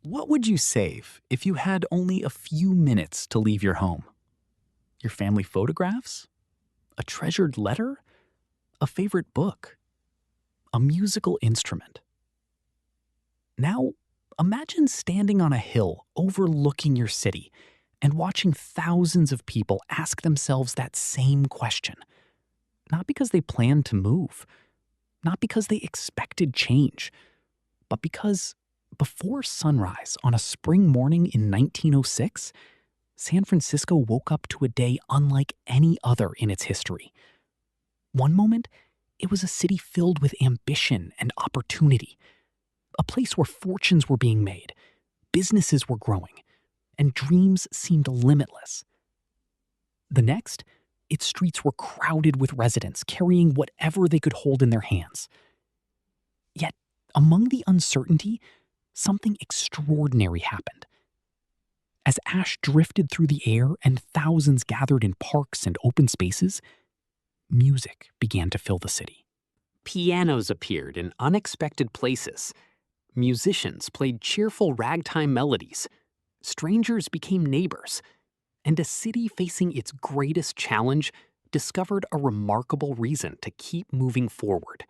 What would you save if you had only a few minutes to leave your home? Your family photographs? A treasured letter? A favorite book? A musical instrument? Now, imagine standing on a hill overlooking your city and watching thousands of people ask themselves that same question. Not because they planned to move, not because they expected change, but because before sunrise on a spring morning in 1906, San Francisco woke up to a day unlike any other in its history. One moment, it was a city filled with ambition and opportunity, a place where fortunes were being made, businesses were growing, and dreams seemed limitless. The next, its streets were crowded with residents carrying whatever they could hold in their hands. Yet, among the uncertainty, something extraordinary happened. As ash drifted through the air and thousands gathered in parks and open spaces, music began to fill the city. Pianos appeared in unexpected places. Musicians played cheerful ragtime melodies. Strangers became neighbors. And a city facing its greatest challenge discovered a remarkable reason to keep moving forward.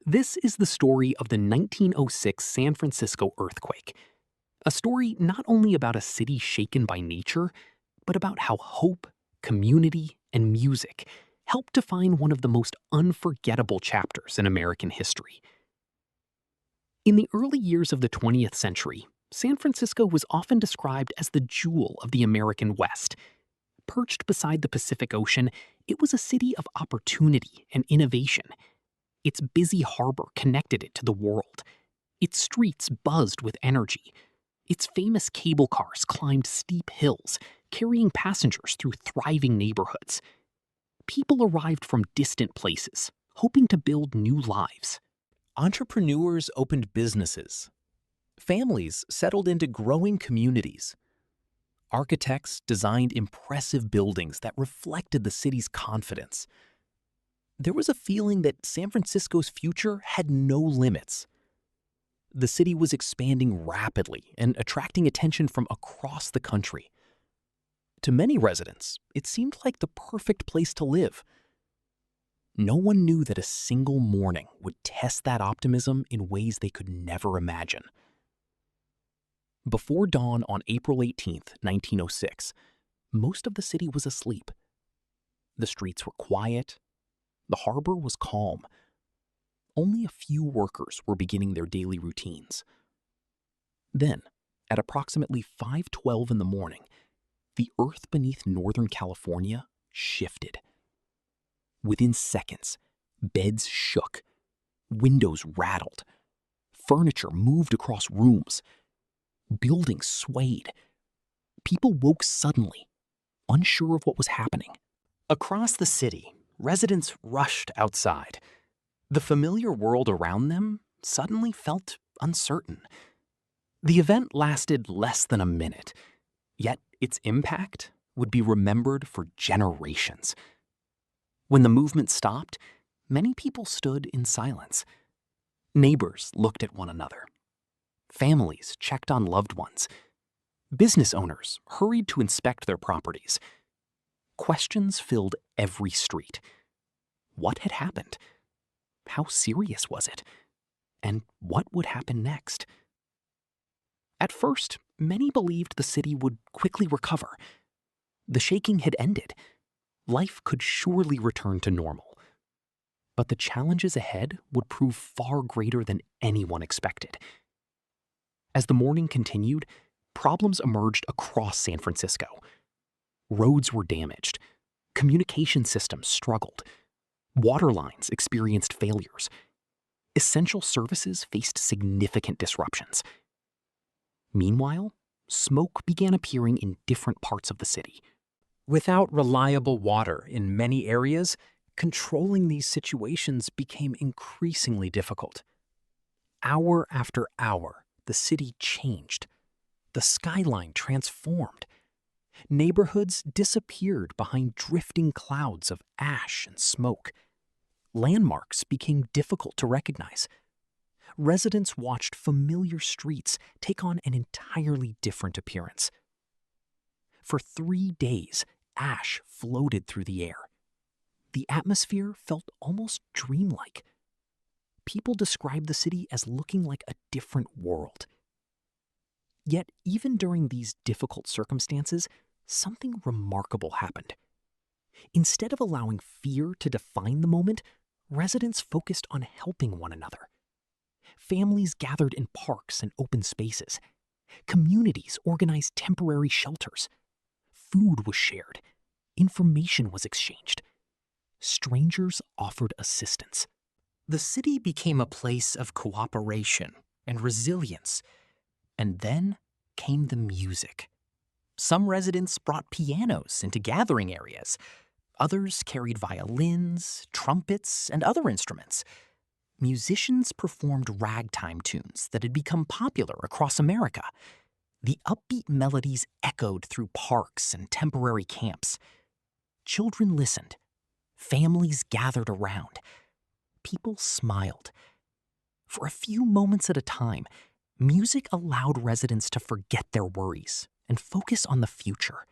This is the story of the 1906 San Francisco earthquake. A story not only about a city shaken by nature, but about how hope, community, and music helped define one of the most unforgettable chapters in American history. In the early years of the 20th century, San Francisco was often described as the jewel of the American West. Perched beside the Pacific Ocean, it was a city of opportunity and innovation. Its busy harbor connected it to the world. Its streets buzzed with energy. Its famous cable cars climbed steep hills, carrying passengers through thriving neighborhoods. People arrived from distant places, hoping to build new lives. Entrepreneurs opened businesses. Families settled into growing communities. Architects designed impressive buildings that reflected the city's confidence. There was a feeling that San Francisco's future had no limits. The city was expanding rapidly and attracting attention from across the country. To many residents, it seemed like the perfect place to live. No one knew that a single morning would test that optimism in ways they could never imagine. Before dawn on April 18, 1906, most of the city was asleep. The streets were quiet. The harbor was calm. Only a few workers were beginning their daily routines. Then, at approximately 5:12 in the morning, the earth beneath Northern California shifted. Within seconds, beds shook, windows rattled, furniture moved across rooms, buildings swayed. People woke suddenly, unsure of what was happening. Across the city, residents rushed outside. The familiar world around them suddenly felt uncertain. The event lasted less than a minute, yet its impact would be remembered for generations. When the movement stopped, many people stood in silence. Neighbors looked at one another. Families checked on loved ones. Business owners hurried to inspect their properties. Questions filled every street. What had happened? How serious was it? And what would happen next? At first, many believed the city would quickly recover. The shaking had ended. Life could surely return to normal. But the challenges ahead would prove far greater than anyone expected. As the morning continued, problems emerged across San Francisco. Roads were damaged. Communication systems struggled. Water lines experienced failures. Essential services faced significant disruptions. Meanwhile, smoke began appearing in different parts of the city. Without reliable water in many areas, controlling these situations became increasingly difficult. Hour after hour, the city changed. The skyline transformed. Neighborhoods disappeared behind drifting clouds of ash and smoke. Landmarks became difficult to recognize. residents watched familiar streets take on an entirely different appearance. For 3 days, ash floated through the air. The atmosphere felt almost dreamlike. People described the city as looking like a different world. Yet, even during these difficult circumstances, something remarkable happened. Instead of allowing fear to define the moment, residents focused on helping one another. Families gathered in parks and open spaces. Communities organized temporary shelters. Food was shared. Information was exchanged. Strangers offered assistance. The city became a place of cooperation and resilience. And then came the music. Some residents brought pianos into gathering areas. Others carried violins, trumpets, and other instruments. Musicians performed ragtime tunes that had become popular across America. The upbeat melodies echoed through parks and temporary camps. Children listened. Families gathered around. People smiled. For a few moments at a time, music allowed residents to forget their worries and focus on the future.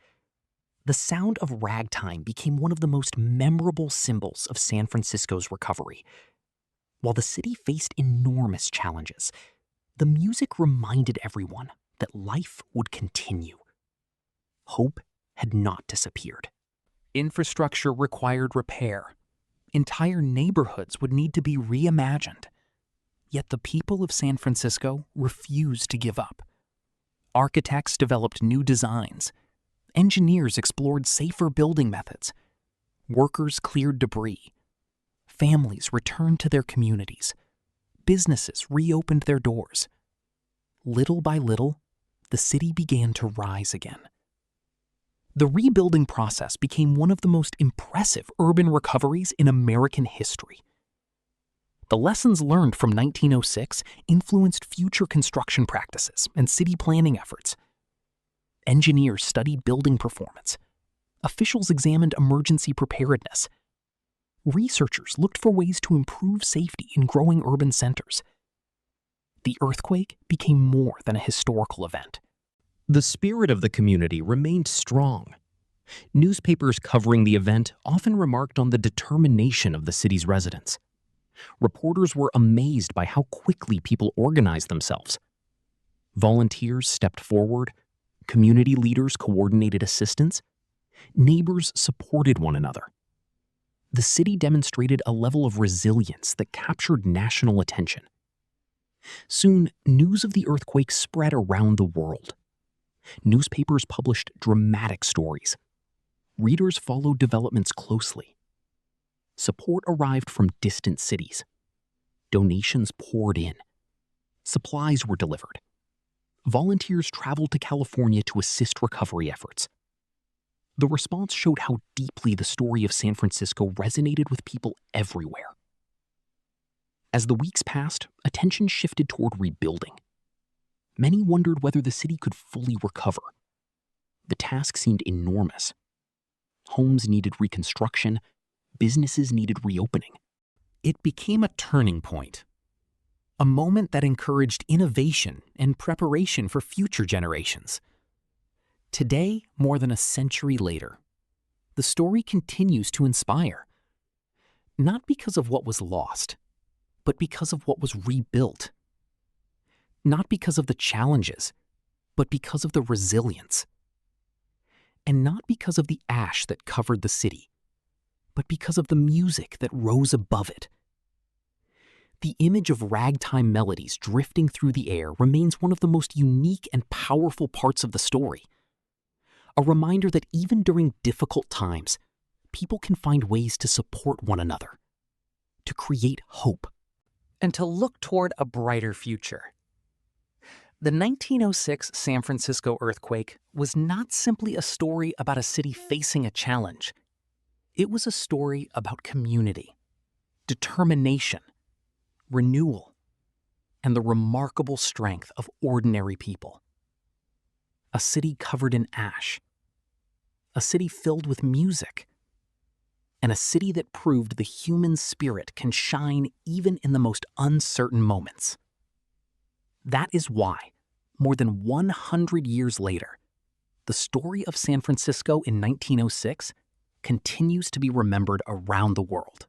The sound of ragtime became one of the most memorable symbols of San Francisco's recovery. While the city faced enormous challenges, the music reminded everyone that life would continue. Hope had not disappeared. Infrastructure required repair. Entire neighborhoods would need to be reimagined. Yet the people of San Francisco refused to give up. Architects developed new designs. Engineers explored safer building methods. Workers cleared debris. Families returned to their communities. Businesses reopened their doors. Little by little, the city began to rise again. The rebuilding process became one of the most impressive urban recoveries in American history. The lessons learned from 1906 influenced future construction practices and city planning efforts. Engineers studied building performance. Officials examined emergency preparedness. Researchers looked for ways to improve safety in growing urban centers. The earthquake became more than a historical event. The spirit of the community remained strong. Newspapers covering the event often remarked on the determination of the city's residents. Reporters were amazed by how quickly people organized themselves. Volunteers stepped forward. Community leaders coordinated assistance. Neighbors supported one another. The city demonstrated a level of resilience that captured national attention. Soon, news of the earthquake spread around the world. Newspapers published dramatic stories. Readers followed developments closely. Support arrived from distant cities. Donations poured in. Supplies were delivered. Volunteers traveled to California to assist recovery efforts. The response showed how deeply the story of San Francisco resonated with people everywhere. As the weeks passed, attention shifted toward rebuilding. Many wondered whether the city could fully recover. The task seemed enormous. Homes needed reconstruction. Businesses needed reopening. It became a turning point. A moment that encouraged innovation and preparation for future generations. Today, more than a century later, the story continues to inspire. Not because of what was lost, but because of what was rebuilt. Not because of the challenges, but because of the resilience. And not because of the ash that covered the city, but because of the music that rose above it. The image of ragtime melodies drifting through the air remains one of the most unique and powerful parts of the story. A reminder that even during difficult times, people can find ways to support one another, to create hope, and to look toward a brighter future. The 1906 San Francisco earthquake was not simply a story about a city facing a challenge. It was a story about community, determination, renewal, and the remarkable strength of ordinary people. A city covered in ash, a city filled with music, and a city that proved the human spirit can shine even in the most uncertain moments. That is why, more than 100 years later, the story of San Francisco in 1906 continues to be remembered around the world.